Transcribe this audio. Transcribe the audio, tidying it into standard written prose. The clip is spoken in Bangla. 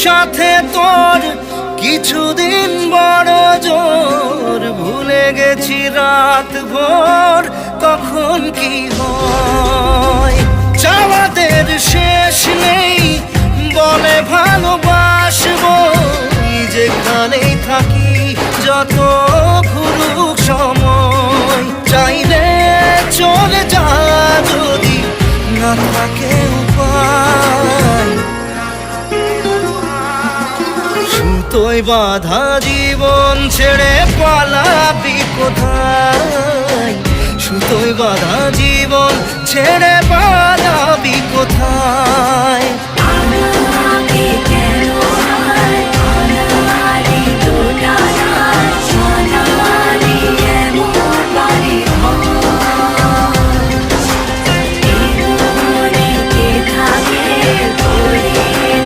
সাথে তোর কিছুদিন বড় জোর, ভুলে গেছি রাত ভোর কখন কি হয়। চাওয়াদের শেষ নেই বলে ভালোবাসবো, যেখানেই থাকি যত ঘুরুক সময়। চাইলে চলে যা যদি না থাকে উপায়, সুতোয় বাঁধা জীবন ছেড়ে পালাবি কোথায়, সুতোয় বাঁধা জীবন ছেড়ে পালাবি কোথায়।